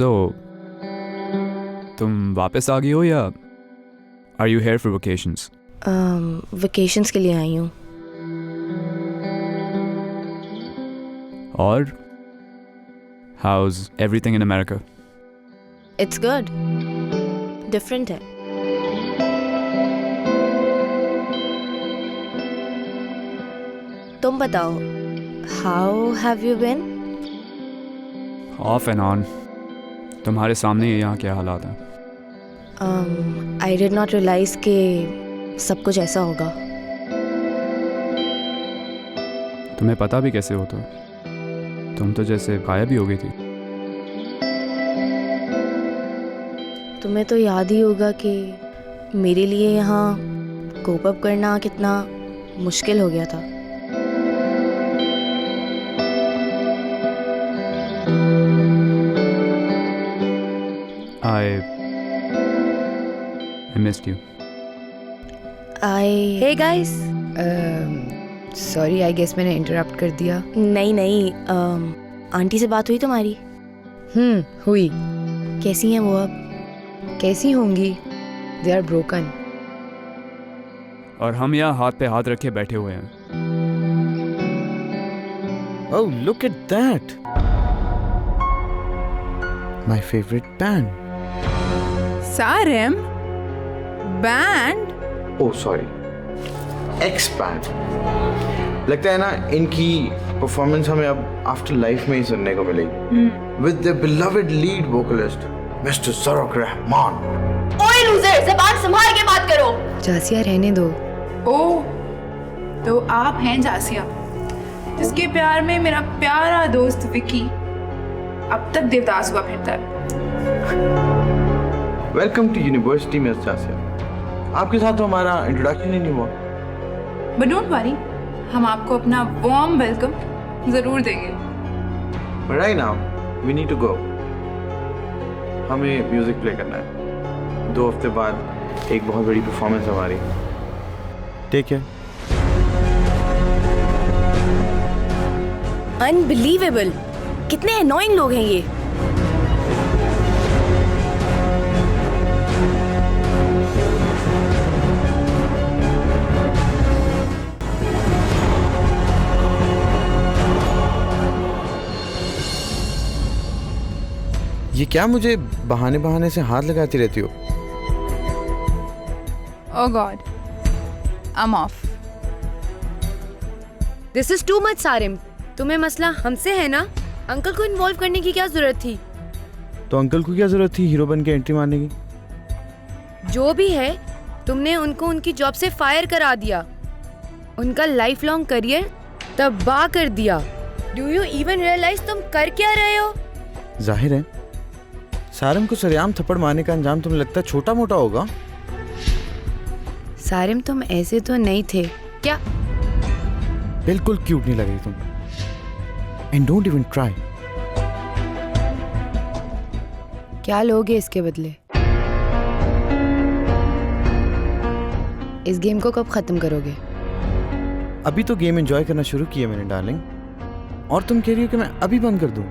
So, तुम वापस आ गई हो या are you here for vacations? Vacations के लिए आई हूँ। और how's everything in America? It's good, different है। तुम बताओ, how have you been? Off and on. तुम्हारे सामने ही यहाँ क्या हालात हैं। आई डिड नॉट रियलाइज कि सब कुछ ऐसा होगा। तुम्हें पता भी कैसे हो? तो तुम तो जैसे गायब ही हो गई थी। तुम्हें तो याद ही होगा कि मेरे लिए यहाँ कोप अप करना कितना मुश्किल हो गया था। I missed you. Hey guys. Sorry, I guess मैंने इंटरप्ट कर दिया। नहीं, आंटी से बात हुई तुम्हारी? हुई। कैसी हैं वो अब? कैसी होंगी? They are broken. और हम यहाँ हाथ पे हाथ रखे बैठे हुए हैं। Oh, look at that! My favorite band. Sarem? Band? Oh, sorry. X-Band. लगता है ना इनकी परफॉर्मेंस हमें अब आफ्टर लाइफ में ही सुनने को मिलेगी। With their beloved lead vocalist, Mr. Sarok Rahman. ओए लूजर, ज़बान संभाल के बात करो। जासिया रहने दो। ओह, तो आप हैं जासिया, जिसके प्यार में मेरा प्यारा दोस्त विकी अब तक देवदास हुआ फिरता है। Welcome to University, Miss Jasia. आपके साथ तो हमारा इंट्रोडक्शन ही नहीं हुआ। बट डोंट वरी, हम आपको अपना वार्म वेलकम जरूर देंगे। But right now, we need to go. हमें म्यूजिक प्ले करना है। 2 हफ्ते बाद एक बहुत बड़ी परफॉर्मेंस हमारी। Take care. अनबिलीवेबल, कितने अनोइंग लोग हैं ये। ये क्या मुझे बहाने बहाने से हाथ लगाती रहती हो? Oh God, I am off. This is too much Sarim. तुम्हें मसला हमसे है ना? अंकल को इन्वॉल्व करने की क्या जरूरत थी? तो अंकल को क्या जरूरत थी हीरो बन के एंट्री मारने की? जो भी है, तुमने उनको उनकी जॉब से फायर करा दिया, उनका लाइफ लॉन्ग करियर तबाह कर दिया। डू यू इवन रियलाइज तुम कर क्या रहे हो? जाहिर है सारिम को सरेआम थप्पड़ मारने का अंजाम तुम्हें लगता है छोटा मोटा होगा? सारिम, तुम ऐसे तो नहीं थे। क्या? बिल्कुल क्यूट नहीं लग रही तुम। And don't even try. क्या लोगे इसके बदले? इस गेम को कब खत्म करोगे? अभी तो गेम एंजॉय करना शुरू किया मैंने डार्लिंग, और तुम कह रही हो कि मैं अभी बंद कर दूं?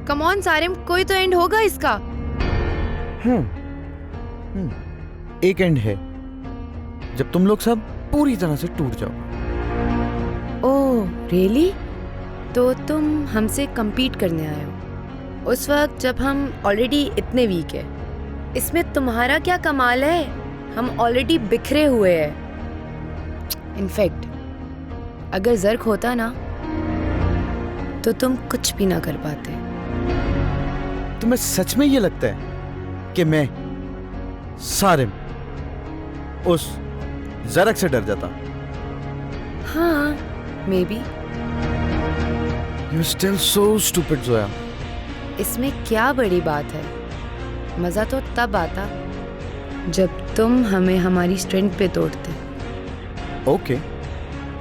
कम ऑन सारिम, कोई तो एंड होगा इसका। एक एंड है, जब तुम लोग सब पूरी तरह से टूट जाओ। Oh really? तो तुम हमसे compete करने आए हो उस वक्त जब हम ऑलरेडी इतने वीक है। इसमें तुम्हारा क्या कमाल है? हम ऑलरेडी बिखरे हुए हैं। इनफैक्ट अगर जर्क होता ना तो तुम कुछ भी ना कर पाते। तुम्हें सच में ये लगता है कि मैं सारिम उस जरक से डर जाता? हाँ, may be. You're still so stupid, Zoya. इसमें क्या बड़ी बात है? मजा तो तब आता जब तुम हमें हमारी स्ट्रेंथ पे तोड़ते। ओके,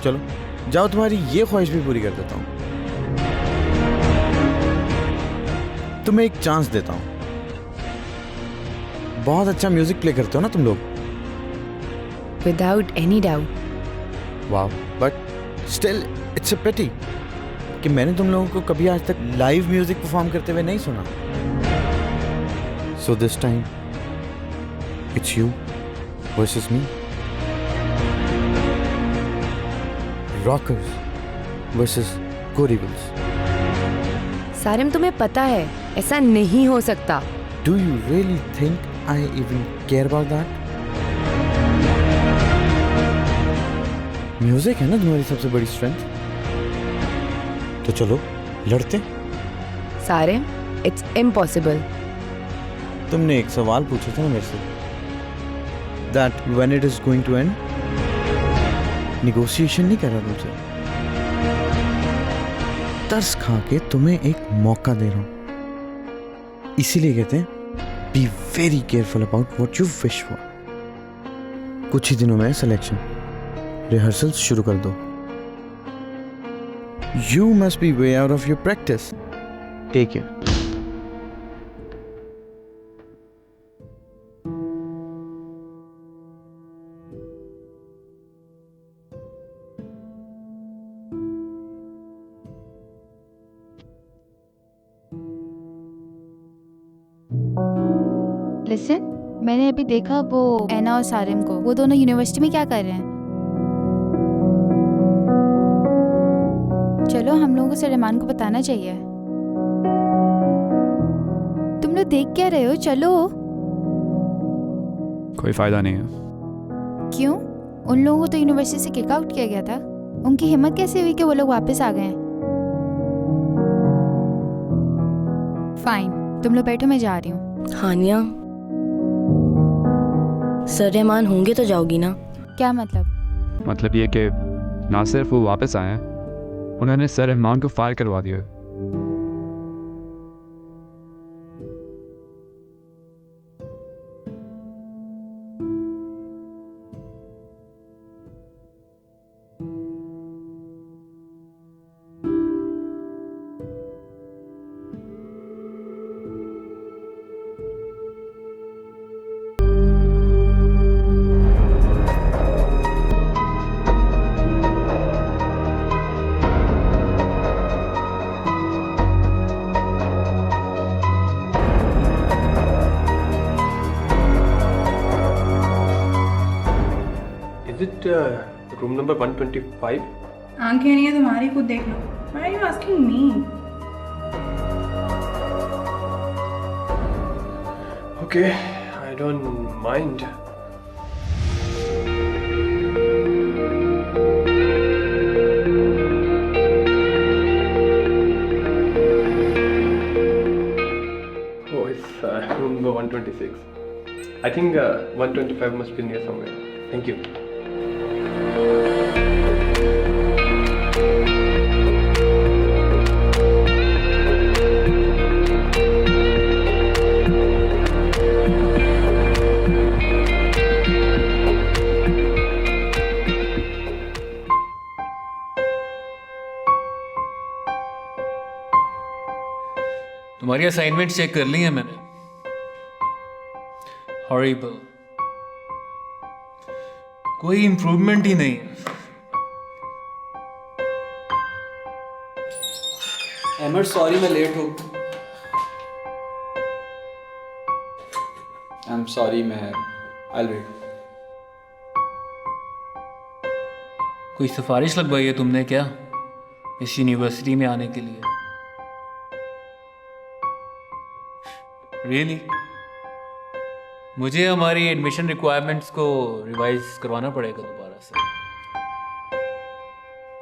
चलो जाओ, तुम्हारी ये ख्वाहिश भी पूरी कर देता हूँ। तुम्हें एक चांस देता हूँ। बहुत अच्छा म्यूजिक प्ले करते हो ना तुम लोग। Without any doubt. वाह, बट स्टिल इट्स अ पिटी कि मैंने तुम लोगों को कभी आज तक लाइव म्यूजिक परफॉर्म करते हुए नहीं सुना। So this time, it's you versus me. Rockers versus Goribbles. Sarim, तुम्हें पता है ऐसा नहीं हो सकता. Do you really think I even care about that? Music है ना तुम्हारी सबसे बड़ी स्ट्रेंथ. तो चलो लड़ते. Sarim, it's impossible. तुमने एक सवाल पूछा था ना मेरे से. That when it is going to end? Negotiation नहीं कर रहा तुमसे. तरस खा के तुम्हें एक मौका दे रहा हूं. इसीलिए कहते हैं be very careful about what you wish for. कुछ ही दिनों में सिलेक्शन. रिहर्सल्स शुरू कर दो. You must be way out of your practice. Take care. Listen, मैंने अभी देखा वो एना और सारिम को. वो दोनों यूनिवर्सिटी में क्या कर रहे हैं? चलो हम लोगों को सलेमान को बताना चाहिए. तुम लोग देख क्या रहे हो? चलो. कोई फ़ायदा नहीं है. क्यों? उन लोगों को तो यूनिवर्सिटी से किक आउट किया गया था. उनकी हिम्मत कैसे हुई कि वो लोग वापस आ गए? फाइन, तुम लोग बैठो, मैं जा रही हूँ. हानिया, सर रहमान होंगे तो जाओगी ना? क्या मतलब? मतलब ये कि ना सिर्फ वो वापस आए हैं, उन्होंने सर रहमान को फायर करवा दिया. Is it room number 125? आंखें नहीं है तुम्हारी, खुद देख लो. Why are you asking me? Okay, I don't mind. Oh, it's room number 126. I think 125 must be near somewhere. Thank you. तुम्हारी असाइनमेंट चेक कर ली है मैंने. हॉरिबल. कोई इम्प्रूवमेंट ही नहीं है. एमर सॉरी मैं लेट हूँ. आई एम सॉरी मैं आई विल वेट. कोई सिफारिश लगवाई है तुमने क्या इस यूनिवर्सिटी में आने के लिए? रियली? मुझे हमारी एडमिशन रिक्वायरमेंट्स को रिवाइज करवाना पड़ेगा दोबारा से.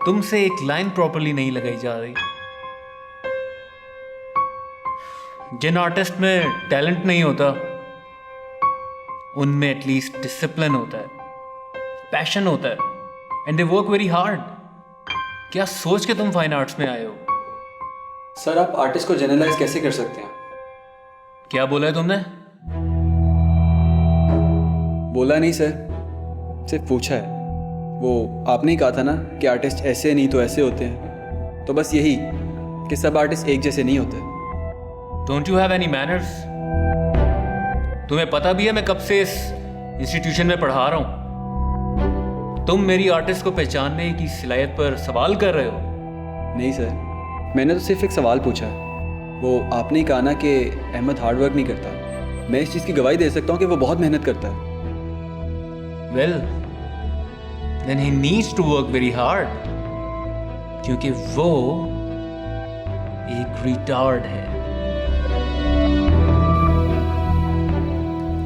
तुमसे एक लाइन प्रॉपर्ली नहीं लगाई जा रही. जिन आर्टिस्ट में टैलेंट नहीं होता उनमें एटलीस्ट डिसिप्लिन होता है, पैशन होता है, and they work very hard. क्या सोच के तुम फाइन आर्ट्स में आए हो? सर आप आर्टिस्ट को जनरलाइज कैसे कर सकते हैं? क्या बोला है तुमने? बोला नहीं सर, सिर्फ पूछा है. वो आपने ही कहा था ना कि आर्टिस्ट ऐसे नहीं तो ऐसे होते हैं. तो बस यही कि सब आर्टिस्ट एक जैसे नहीं होते. Don't you have any manners? तुम्हें पता भी है मैं कब से इस इंस्टीट्यूशन में पढ़ा रहा हूं. तुम मेरी आर्टिस्ट को पहचानने की सलाहियत पर सवाल कर रहे हो? नहीं सर, मैंने तो सिर्फ एक सवाल पूछा है. वो आपने ही कहा ना कि अहमद हार्ड वर्क नहीं करता, मैं इस चीज़ की गवाही दे सकता हूँ कि वो बहुत मेहनत करता है। Well then he needs to work very hard, क्योंकि वो एक रिटार्ड है।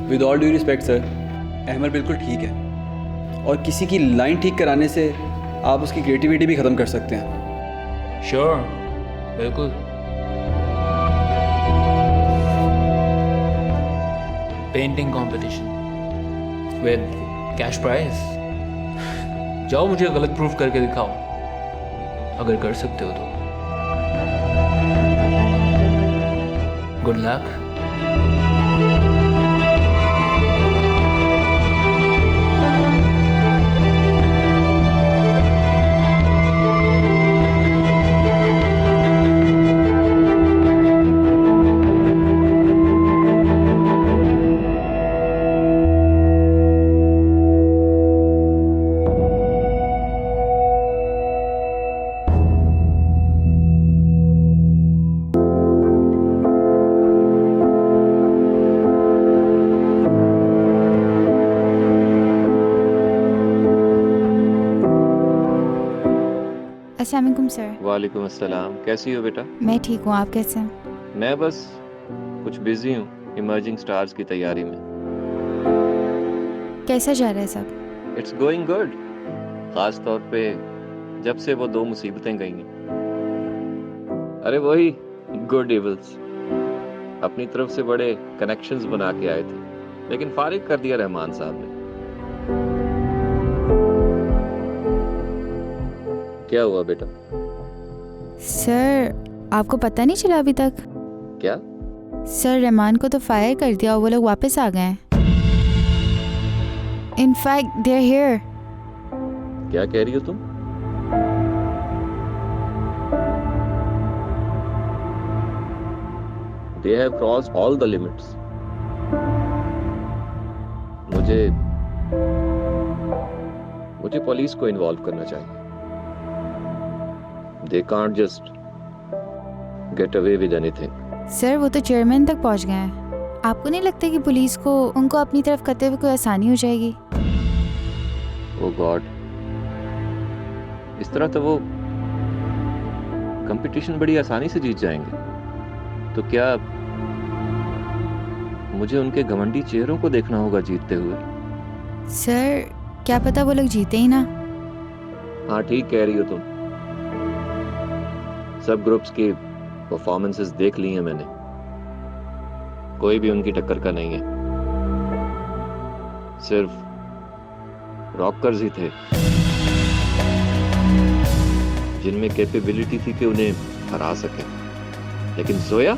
With all due respect sir, Ahmar बिल्कुल ठीक है, और किसी की लाइन ठीक कराने से आप उसकी क्रिएटिविटी भी ख़त्म कर सकते हैं। श्योर, बिल्कुल। Painting competition with cash prize. जाओ मुझे गलत प्रूफ करके दिखाओ, अगर कर सकते हो तो। Good luck. अस्सलाम वालेकुम सर। वालेकुम अस्सलाम। कैसी हो बेटा? मैं ठीक हूँ, आप कैसे हैं? मैं बस कुछ बिजी हूँ इमर्जिंग स्टार्स की तैयारी में। कैसा जा रहा है सब? इट्स गोइंग गुड, खास तौर पे जब से वो 2 मुसीबतें गई हैं। अरे वही गुड इवल्स, अपनी तरफ से बड़े कनेक्शंस बना के आए थे, लेकिन फारिग कर दिया रहमान साहब ने। क्या हुआ बेटा? सर आपको पता नहीं चला अभी तक? क्या? सर रहमान को तो फायर कर दिया और वो लोग वापस आ गए हैं। In fact they are here. क्या कह रही हो तुम? They have crossed all the limits. मुझे पुलिस को इन्वॉल्व करना चाहिए। They can't just get away with anything. Sir वो तो चेयरमैन तक पहुंच गए हैं। आपको नहीं लगता कि पुलिस को उनको अपनी तरफ करते हुए कोई आसानी हो जाएगी? Oh God. इस तरह तो वो कंपटीशन बड़ी आसानी से जीत जाएंगे। तो क्या मुझे उनके घमंडी चेहरों को देखना होगा जीतते हुए? सर क्या पता वो लोग जीते ही ना। हाँ ठीक कह रही हो तुम। सब ग्रुप्स की परफॉर्मेंसेस देख ली हैं मैंने, कोई भी उनकी टक्कर का नहीं है। सिर्फ रॉकर्स ही थे जिनमें कैपेबिलिटी थी कि उन्हें हरा सके। लेकिन जोया,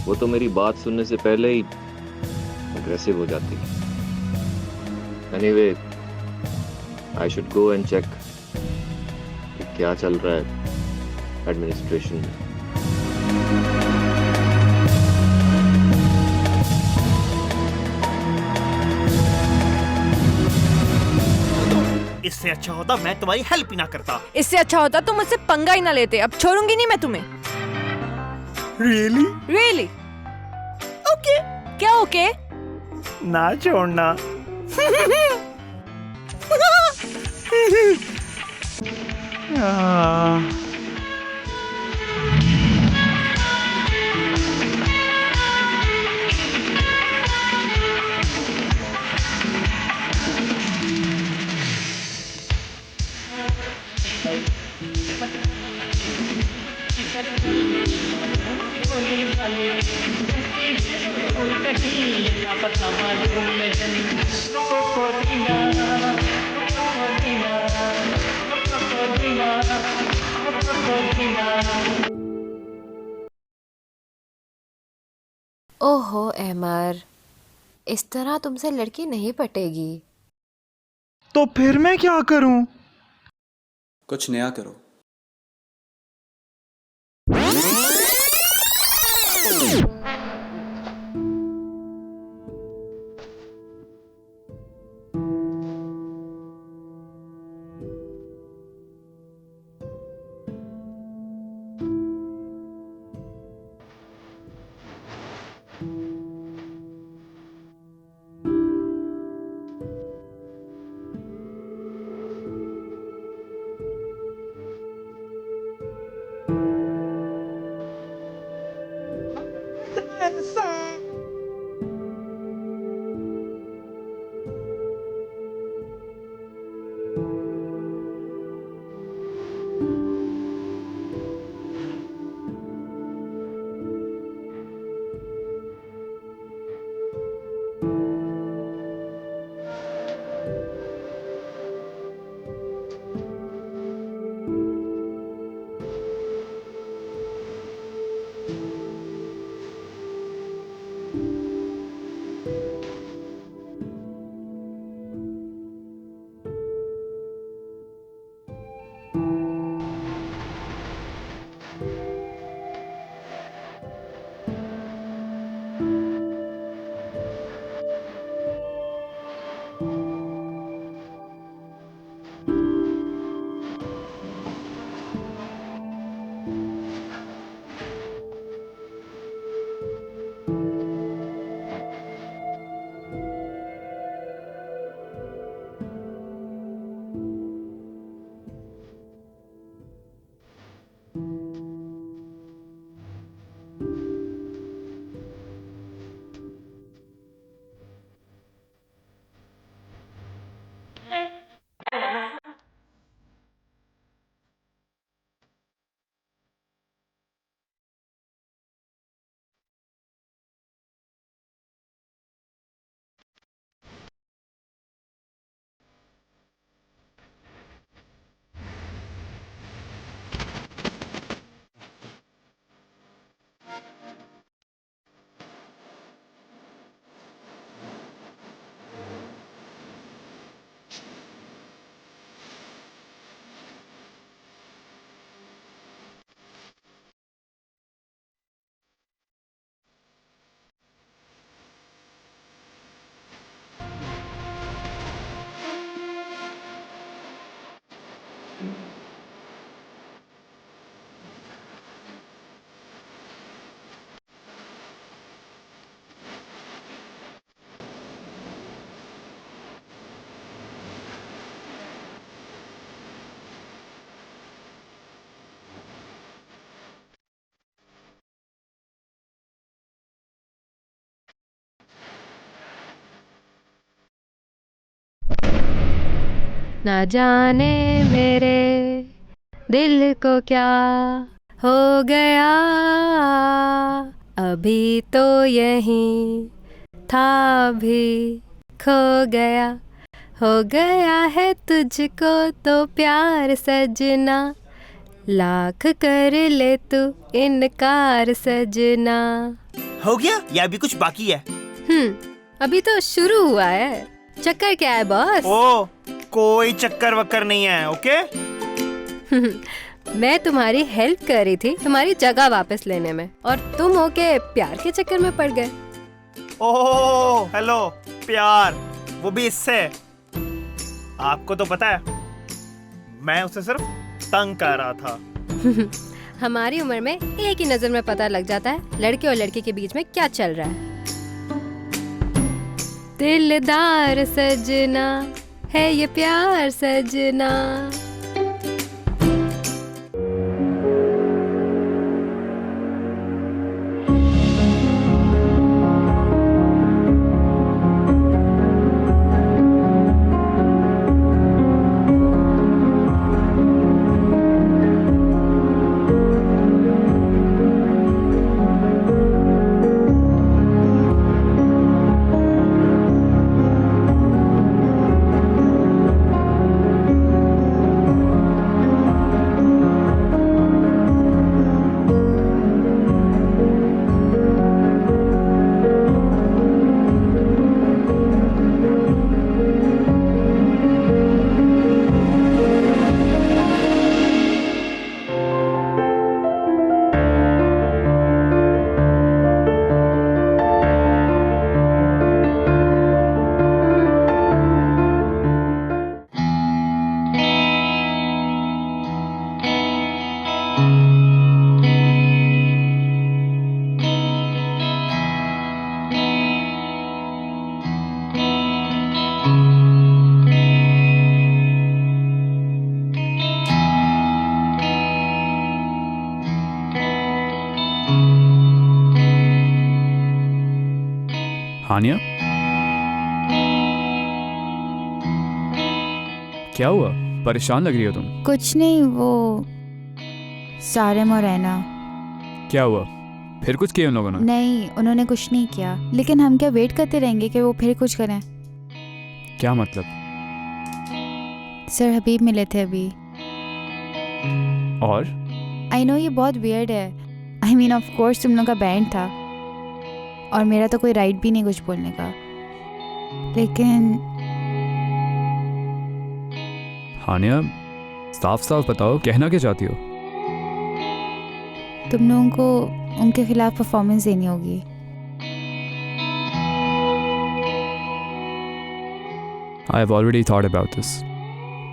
वो तो मेरी बात सुनने से पहले ही अग्रेसिव हो जाती है। Anyway, I should go and check क्या चल रहा है एडमिनिस्ट्रेशन में। इससे अच्छा होता मैं तुम्हारी हेल्प ही ना करता। इससे अच्छा होता तुम मुझसे पंगा ही ना लेते। अब छोड़ूंगी नहीं मैं तुम्हें। रियली? रियली? ओके। क्या ओके? ना छोड़ना। ओहो अहमर, इस तरह तुमसे लड़की नहीं पटेगी। तो फिर मैं क्या करूं? कुछ नया करो। ना जाने मेरे दिल को क्या हो गया, अभी तो यहीं था भी खो गया, हो गया है तुझको तो प्यार सजना, लाख कर ले तू इनकार सजना। हो गया या अभी कुछ बाकी है? अभी तो शुरू हुआ है। चक्कर क्या है बॉस? ओ, कोई चक्कर वक्कर नहीं है, ओके? मैं तुम्हारी हेल्प कर रही थी तुम्हारी जगह वापस लेने में, और तुम होके प्यार के चक्कर में पड़ गए। ओह हेलो, प्यार, वो भी इससे। आपको तो पता है मैं उसे सिर्फ तंग कर रहा था। हमारी उम्र में एक ही नजर में पता लग जाता है लड़के और लड़की के बीच में क्या चल रहा है। दिलदार सजना है ये प्यार सजना। हानिया, क्या हुआ? परेशान लग रही हो तुम। कुछ नहीं, वो सारेम और रैना। क्या हुआ? फिर कुछ किया उन लोगों ने? नहीं, उन्होंने कुछ नहीं किया, लेकिन हम क्या वेट करते रहेंगे कि वो फिर कुछ करें? क्या मतलब? सर हबीब मिले थे अभी। और आई नो ये बहुत वियर्ड है, आई मीन ऑफ कोर्स तुम लोग का बैंड था और मेरा तो कोई राइट भी नहीं कुछ बोलने का, लेकिन हानिया, साफ साफ बताओ, कहना क्या चाहती हो? तुम लोगों को उनके खिलाफ परफॉर्मेंस देनी होगी। I have already thought about this.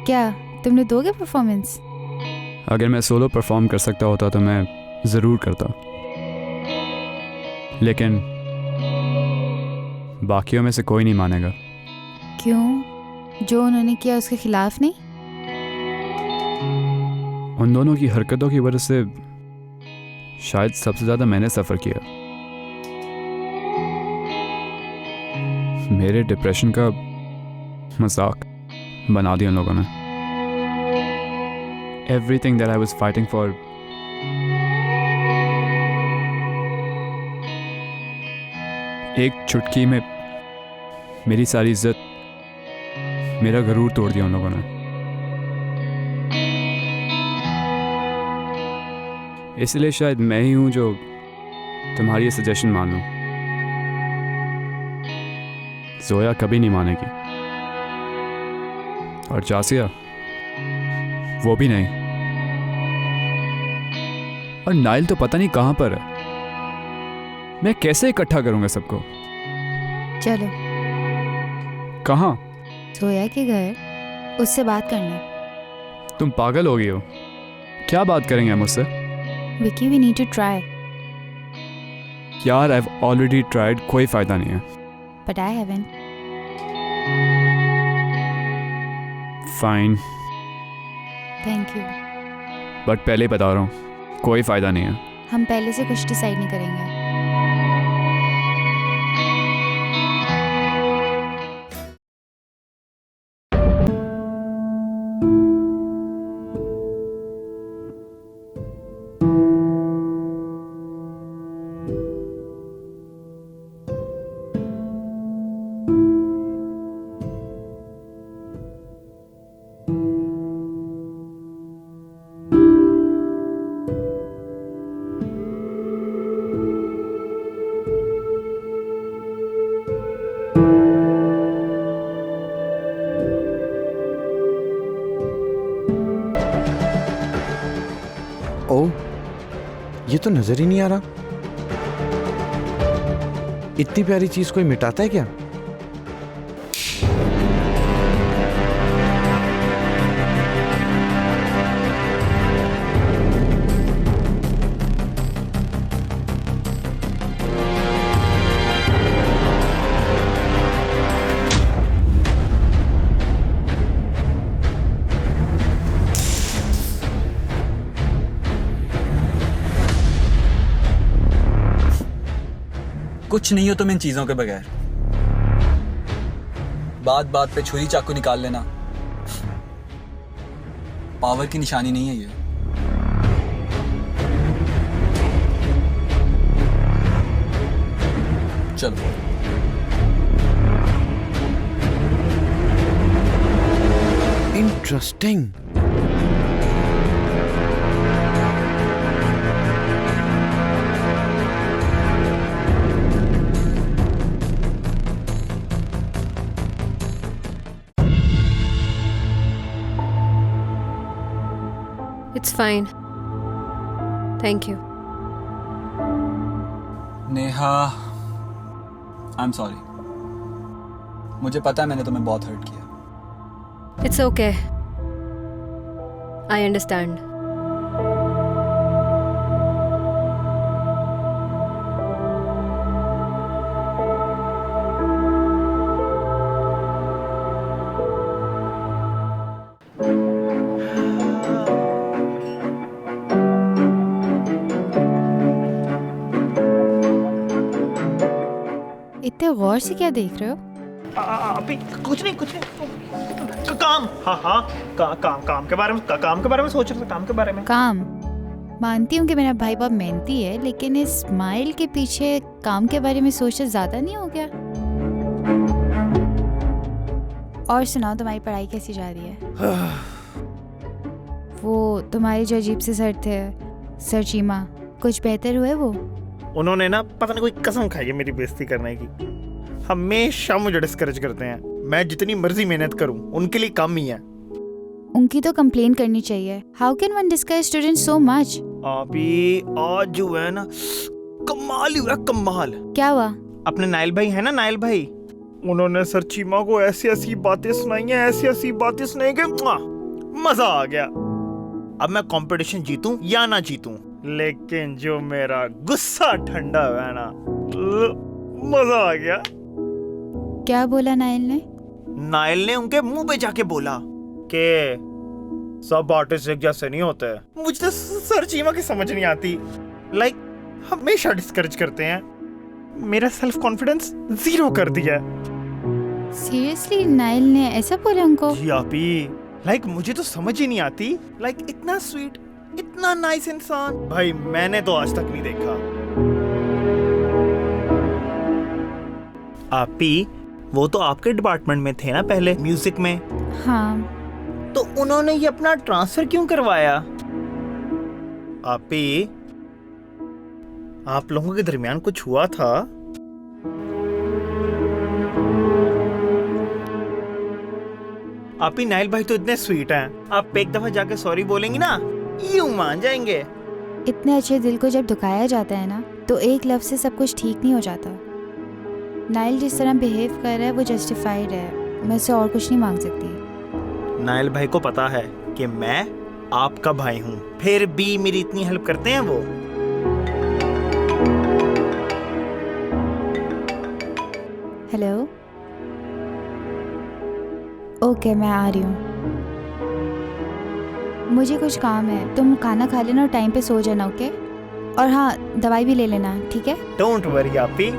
क्या तुम लोग दोगे परफॉर्मेंस? अगर मैं सोलो परफॉर्म कर सकता होता तो मैं ज़रूर करता, लेकिन बाकियों में से कोई नहीं मानेगा। क्यों? जो उन्होंने किया उसके खिलाफ नहीं? उन दोनों की हरकतों की वजह से शायद सबसे ज़्यादा मैंने सफ़र किया। मेरे डिप्रेशन का मजाक बना दिया उन लोगों ने। Everything that I was fighting for एक चुटकी में मेरी सारी इज्जत, मेरा गरूर तोड़ दिया उन लोगों ने। इसलिए शायद मैं ही हूं जो तुम्हारी ये सजेशन मान लूं। जोया कभी नहीं मानेगी, और जासिया वो भी नहीं, और नाइल तो पता नहीं कहां पर है। मैं कैसे इकट्ठा करूंगा सबको? चलो कहां? सोया के घर, उससे बात करना। तुम पागल हो गई हो? क्या बात करेंगे हम उससे? Vicky, we need to try. यार, I've already tried, कोई फायदा नहीं है। But I haven't. Fine, thank you. But पहले ही बता रहा हूँ, कोई फायदा नहीं है। हम पहले से कुछ डिसाइड नहीं करेंगे। ओ, ये तो नजर ही नहीं आ रहा। इतनी प्यारी चीज कोई मिटाता है क्या? कुछ नहीं हो तुम इन चीजों के बगैर। बात बात पे छुरी चाकू निकाल लेना पावर की निशानी नहीं है ये। चलो। Interesting. It's fine. Thank you. Neha, I am sorry. मुझे पता है मैंने तुम्हें बहुत हर्ट किया। It's okay. I understand. इतने इतने गौर से क्या देख रहे हो? अभी कुछ नहीं काम। हाँ काम के बारे में सोच रहा था, काम के बारे में। काम? मानती हूँ कि मेरा भाई बहुत मेहनती है, लेकिन इस स्माइल के पीछे काम के बारे में सोचना ज़्यादा नहीं हो गया? और सुनाओ, तुम्हारी पढ़ाई कैसी जा रही है? वो तुम्हारे जो अजीब से सर थे, सर चीमा, कुछ बेहतर हुए वो? उन्होंने ना पता नहीं कोई कसम खाई है मेरी बेइज्जती करने की। हमेशा मुझे डिस्करेज करते हैं। मैं जितनी मर्जी मेहनत करूं उनके लिए कम ही है। उनकी तो कंप्लेन करनी चाहिए। How can one discourage student so much? अभी आज जो है ना कमाल ही हुआ, कमाल। क्या हुआ? अपने नाइल भाई है ना, नाइल भाई, उन्होंने सर चीमा को ऐसी बातें सुनाई हैं, ऐसी बातें सुनाई कि मजा आ गया। अब मैं कंपटीशन जीतूं या ना जीतूं, लेकिन जो मेरा गुस्सा ठंडा हुआ ना, मजा आ गया। क्या बोला नाइल ने? नाइल ने उनके मुंह पे जाके बोला कि सब आर्टिस्ट एक जैसे नहीं होते। मुझे तो सर चीमा की समझ नहीं आती। लाइक हमेशा डिस्करेज करते हैं। मेरा सेल्फ कॉन्फिडेंस 0 कर दिया। सीरियसली नाइल ने ऐसा बोला उनको? जी आपी, लाइक मुझे तो समझ ही नहीं आती। लाइक इतना स्वीट, इतना नाइस इंसान भाई मैंने तो आज तक नहीं देखा। आपी, वो तो आपके डिपार्टमेंट में थे ना पहले, म्यूजिक में। हाँ। तो उन्होंने ये अपना ट्रांसफर क्यों करवाया? आपी, आप लोगों के दरमियान कुछ हुआ था? आपी, नाइल भाई तो इतने स्वीट हैं। आप एक दफा जाके सॉरी बोलेंगी ना, यूं मान जाएंगे। इतने अच्छे दिल को जब दुखाया जाता है ना, तो एक लफ्ज से सब कुछ ठीक नहीं हो जाता। नाइल जिस तरह बिहेव कर रहा है वो जस्टिफाइड है। मैं उससे और कुछ नहीं मांग सकती। नाइल भाई को पता है कि मैं आपका भाई हूँ, फिर भी मेरी इतनी हेल्प करते हैं वो। हेलो, ओके मैं आ रही हूँ। मुझे कुछ काम है, तुम खाना खा लेना और टाइम पे सो जाना, ओके? और हाँ, दवाई भी ले लेना, ठीक है? डोंट वरी आपी।